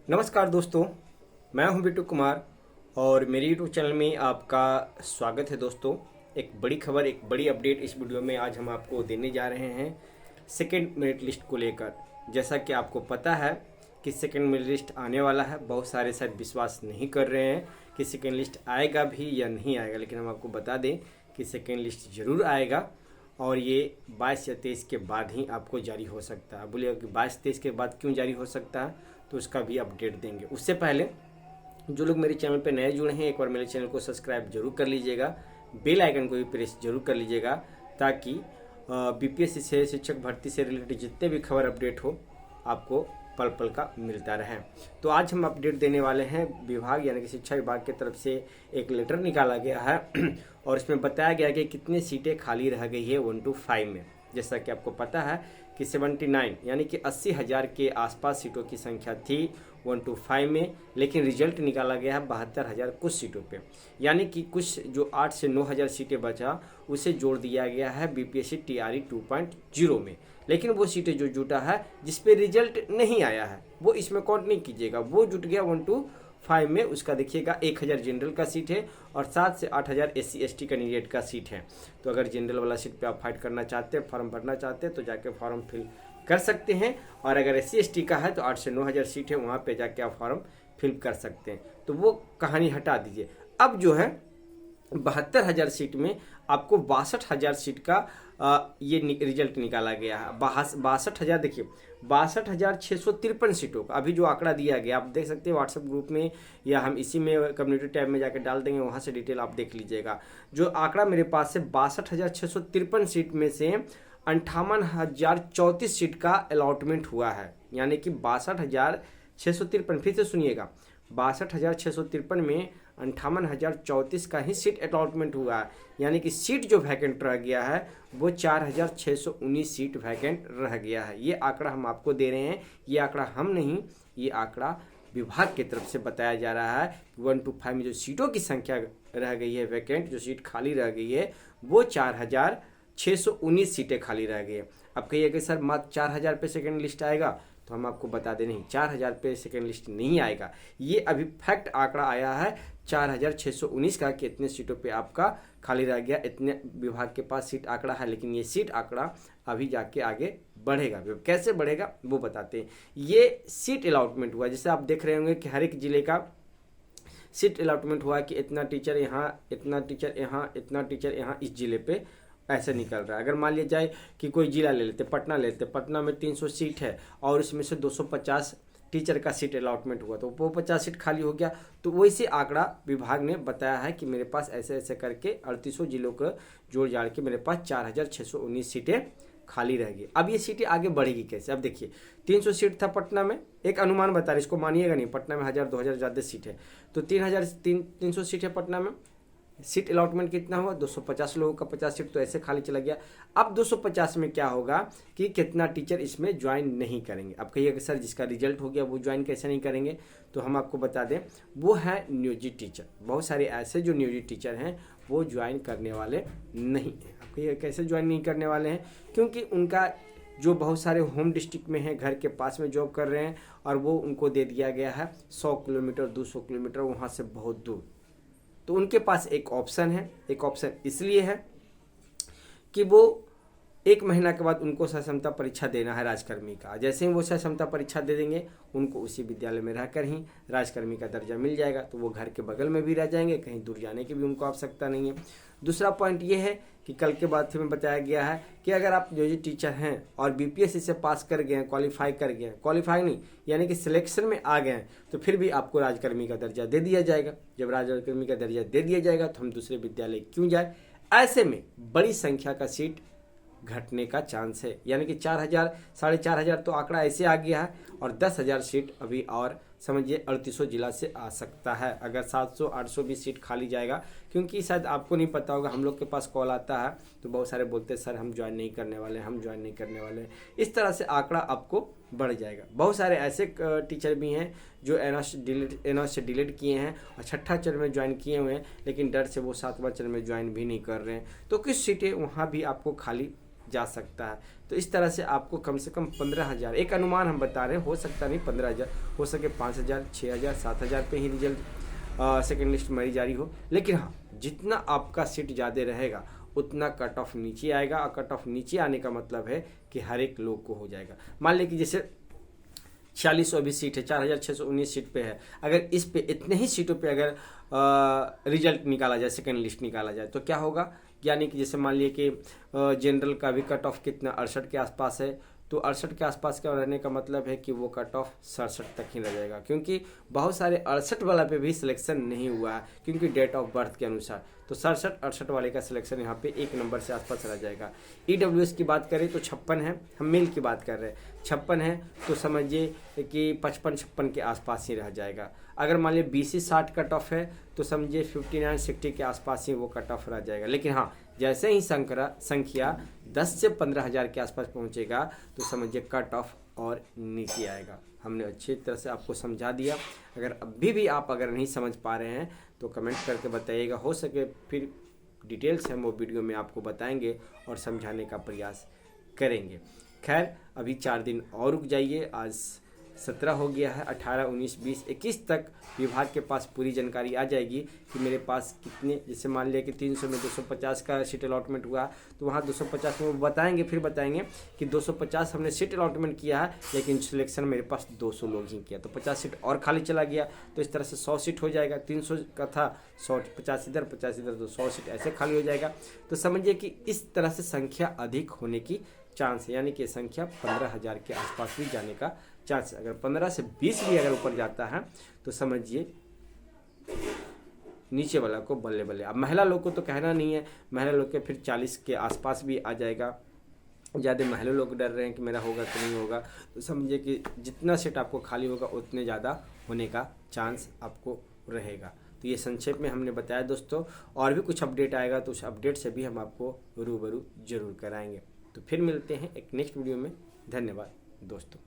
नमस्कार दोस्तों, मैं हूं बिट्टू कुमार और मेरे यूट्यूब चैनल में आपका स्वागत है। दोस्तों, एक बड़ी खबर, एक बड़ी अपडेट इस वीडियो में आज हम आपको देने जा रहे हैं सेकेंड मेरिट लिस्ट को लेकर। जैसा कि आपको पता है कि सेकेंड मेरिट लिस्ट आने वाला है। बहुत सारे शायद विश्वास नहीं कर रहे हैं कि सेकेंड लिस्ट आएगा भी या नहीं आएगा, लेकिन हम आपको बता दें कि सेकेंड लिस्ट ज़रूर आएगा और ये 22 या 23 के बाद ही आपको जारी हो सकता है। बोलिए कि 22-23 के बाद क्यों जारी हो सकता है, तो उसका भी अपडेट देंगे। उससे पहले जो लोग मेरे चैनल पर नए जुड़े हैं, एक बार मेरे चैनल को सब्सक्राइब जरूर कर लीजिएगा, बेल आइकन को भी प्रेस जरूर कर लीजिएगा, ताकि बीपीएससी से, शिक्षक भर्ती से रिलेटेड जितने भी खबर अपडेट हो आपको पल पल का मिलता रहे। तो आज हम अपडेट देने वाले हैं विभाग यानी कि शिक्षा विभाग की तरफ से एक लेटर निकाला गया है और इसमें बताया गया कि कितनी सीटें खाली रह गई है 1 to 5 में। जैसा कि आपको पता है कि 79 यानी कि 80,000 के आसपास सीटों की संख्या थी 1 to 5 में, लेकिन रिजल्ट निकाला गया है 72,000 कुछ सीटों पे, यानी कि कुछ जो 8 से 9,000 सीटें बचा उसे जोड़ दिया गया है बीपीएससी टीआरई 2.0 में। लेकिन वो सीटें जो जुटा है जिस पे रिजल्ट नहीं आया है वो इसमें काउंट नहीं कीजिएगा, वो जुट गया 1 to 5 में। उसका देखिएगा 1,000 जनरल का सीट है और 7 से 8,000 SC/ST कैंडिडेट का सीट है। तो अगर जनरल वाला सीट पे आप फाइट करना चाहते हैं, फॉर्म भरना चाहते हैं, तो जाके फॉर्म फिल कर सकते हैं। और अगर SC/ST का है तो 8 से 9,000 सीट है, वहाँ पे जाके आप फॉर्म फिल कर सकते हैं। तो वो कहानी हटा दीजिए। अब जो है 72,000 सीट में आपको 62,000 सीट का ये रिजल्ट निकाला गया है। 62,000, देखिए 62,653 सीटों का अभी जो आंकड़ा दिया गया, आप देख सकते हैं व्हाट्सएप ग्रुप में, या हम इसी में कम्युनिटी टैब में जाकर डाल देंगे, वहाँ से डिटेल आप देख लीजिएगा। जो आंकड़ा मेरे पास है 62,653 सीट में से 58,034 सीट का अलॉटमेंट हुआ है, यानी कि 62,653, फिर से सुनिएगा, 62,653 में 58,034 का ही सीट अलॉटमेंट हुआ है, यानी कि सीट जो वैकेंट रह गया है वो 4,619 सीट वैकेंट रह गया है। ये आंकड़ा हम आपको दे रहे हैं, ये आंकड़ा हम नहीं, ये आंकड़ा विभाग की तरफ से बताया जा रहा है। 1 to 5 में जो सीटों की संख्या रह गई है वैकेंट, जो सीट खाली रह गई है वो 4,619 सीटें खाली रह गई है। अब कहिए कि सर मात्र 4,000 पे सेकेंड लिस्ट आएगा, तो हम आपको बता दें नहीं, 4,000 पे सेकेंड लिस्ट नहीं आएगा। ये अभी फैक्ट आंकड़ा आया है 4,619 का कि इतने सीटों पे आपका खाली रह गया, इतने विभाग के पास सीट आंकड़ा है। लेकिन ये सीट आंकड़ा अभी जाके आगे बढ़ेगा। कैसे बढ़ेगा वो बताते हैं। ये सीट अलॉटमेंट हुआ, जैसे आप देख रहे होंगे कि हर एक जिले का सीट अलॉटमेंट हुआ कि इतना टीचर यहाँ, इतना टीचर यहाँ, इतना टीचर यहाँ, इस जिले पे ऐसे निकल रहा है। अगर मान लिया जाए कि कोई जिला ले लेते, पटना लेते, पटना में 300 सीट है और उसमें से 250 टीचर का सीट अलॉटमेंट हुआ, तो वो 50 सीट खाली हो गया। तो वैसे आंकड़ा विभाग ने बताया है कि मेरे पास ऐसे ऐसे करके 3800 जिलों को जोड़ जाड़ के मेरे पास 4,619 सीटें खाली रहेगी। अब ये सीटें आगे बढ़ेगी कैसे? अब देखिए 300 सीट था पटना में, एक अनुमान बता रहे, इसको मानिएगा नहीं, पटना में 1,000-2,000 ज़्यादा सीट है, तो 300 सीट है पटना में। सीट अलॉटमेंट कितना हुआ? 250 लोगों का 50 सीट तो ऐसे खाली चला गया। अब 250 में क्या होगा कि कितना टीचर इसमें ज्वाइन नहीं करेंगे। अब कहिए कि सर जिसका रिजल्ट हो गया वो ज्वाइन कैसे नहीं करेंगे? तो हम आपको बता दें, वो है नियोजित टीचर। बहुत सारे ऐसे जो नियोजित टीचर हैं वो ज्वाइन करने वाले नहीं हैं। अब कहिए कैसे ज्वाइन नहीं करने वाले हैं? क्योंकि उनका जो बहुत सारे होम डिस्ट्रिक्ट में है, घर के पास में जॉब कर रहे हैं और वो उनको दे दिया गया है 100 किलोमीटर 200 किलोमीटर वहाँ से बहुत दूर। तो उनके पास एक ऑप्शन है। एक ऑप्शन इसलिए है कि वो 1 महीना के बाद उनको सक्षमता परीक्षा देना है राजकर्मी का। जैसे ही वो सक्षमता परीक्षा दे देंगे, उनको उसी विद्यालय में रहकर ही राजकर्मी का दर्जा मिल जाएगा, तो वो घर के बगल में भी रह जाएंगे, कहीं दूर जाने की भी उनको आवश्यकता नहीं है। दूसरा पॉइंट ये है कि कल के बाद में बताया गया है कि अगर आप जो टीचर हैं और बीपीएससी से पास कर गए हैं, क्वालिफाई कर गए हैं, क्वालिफाई नहीं यानी कि सिलेक्शन में आ गए हैं, तो फिर भी आपको राजकर्मी का दर्जा दे दिया जाएगा। जब राजकर्मी का दर्जा दे दिया जाएगा तो हम दूसरे विद्यालय क्यों जाए? ऐसे में बड़ी संख्या का सीट घटने का चांस है, यानी कि 4,000 4,500 तो आंकड़ा ऐसे आ गया है और 10,000 सीट अभी और समझिए 3800 जिला से आ सकता है। अगर 700-800 भी सीट खाली जाएगा, क्योंकि शायद आपको नहीं पता होगा, हम लोग के पास कॉल आता है तो बहुत सारे बोलते हैं सर हम ज्वाइन नहीं करने वाले, हम ज्वाइन नहीं करने वाले। इस तरह से आंकड़ा आपको बढ़ जाएगा। बहुत सारे ऐसे टीचर भी हैं जो एनओएस से डिलीट किए हैं और 6ठा चरण में ज्वाइन किए हुए हैं, लेकिन डर से वो 7वां चरण में ज्वाइन भी नहीं कर रहे हैं। तो कुछ सीटें वहाँ भी आपको खाली जा सकता है। तो इस तरह से आपको कम से कम 15,000, एक अनुमान हम बता रहे हैं, हो सकता नहीं 15,000, हो सके 5,000, 6,000, 7,000 पे ही रिजल्ट सेकेंड लिस्ट में जारी हो। लेकिन हाँ, जितना आपका सीट ज़्यादा रहेगा उतना कट ऑफ नीचे आएगा, और कट ऑफ नीचे आने का मतलब है कि हर एक लोग को हो जाएगा। मान लें कि जैसे 46 सीट है, 4,619 सीट पे है, अगर इस पे इतने ही सीटों पे अगर रिजल्ट निकाला जाए, सेकेंड लिस्ट निकाला जाए, तो क्या होगा, यानी कि जैसे मान लिए कि जनरल का भी कट ऑफ कितना 68 के आसपास है, तो 68 के आसपास का रहने का मतलब है कि वो कट ऑफ 67 तक ही रह जाएगा, क्योंकि बहुत सारे 68 वाला पे भी सिलेक्शन नहीं हुआ है, क्योंकि डेट ऑफ बर्थ के अनुसार। तो 67-68 वाले का सिलेक्शन यहाँ पे 1 नंबर से आसपास रह जाएगा। EWS की बात करें तो 56 है, हम मेल की बात कर रहे हैं, 56 है, तो समझिए कि 55-56 के आसपास ही रह जाएगा। अगर मान लीजिए BC 60 कट ऑफ है, तो समझिए 59-60 के आसपास ही वो कट ऑफ रह जाएगा। लेकिन हाँ, जैसे ही संख्या 10 से 15,000 के आसपास पहुंचेगा, तो समझिए कट ऑफ और नीचे आएगा। हमने अच्छी तरह से आपको समझा दिया। अगर अभी भी आप अगर नहीं समझ पा रहे हैं तो कमेंट करके बताइएगा, हो सके फिर डिटेल्स हम वो वीडियो में आपको बताएंगे और समझाने का प्रयास करेंगे। खैर, अभी 4 दिन और रुक जाइए, आज 17 हो गया है, 18, 19, 20, 21 तक विभाग के पास पूरी जानकारी आ जाएगी कि मेरे पास कितने, जैसे मान लिया कि 300 में 250 का सीट अलॉटमेंट हुआ, तो वहाँ 250 में वो बताएंगे, फिर बताएंगे कि 250 हमने सीट अलॉटमेंट किया है, लेकिन सिलेक्शन मेरे पास 200 लोग ही किया, तो 50 सीट और खाली चला गया, तो इस तरह से 100 सीट हो जाएगा। 300 का था, 100, 50 इधर 50 इधर, तो 100 सीट ऐसे खाली हो जाएगा। तो समझिए कि इस तरह से संख्या अधिक होने की चांस है, यानी कि संख्या 15,000 के आसपास भी जाने का चांस। अगर 15 से 20 भी अगर ऊपर जाता है तो समझिए नीचे वाला को बल्ले बल्ले। अब महिला लोग को तो कहना नहीं है, महिला लोग के फिर 40 के आसपास भी आ जाएगा। ज़्यादा महिला लोग डर रहे हैं कि मेरा होगा कि नहीं होगा, तो समझिए कि जितना सीट आपको खाली होगा उतने ज़्यादा होने का चांस आपको रहेगा। तो ये संक्षेप में हमने बताया दोस्तों, और भी कुछ अपडेट आएगा तो उस अपडेट से भी हम आपको रूबरू जरूर कराएंगे। तो फिर मिलते हैं एक नेक्स्ट वीडियो में। धन्यवाद दोस्तों।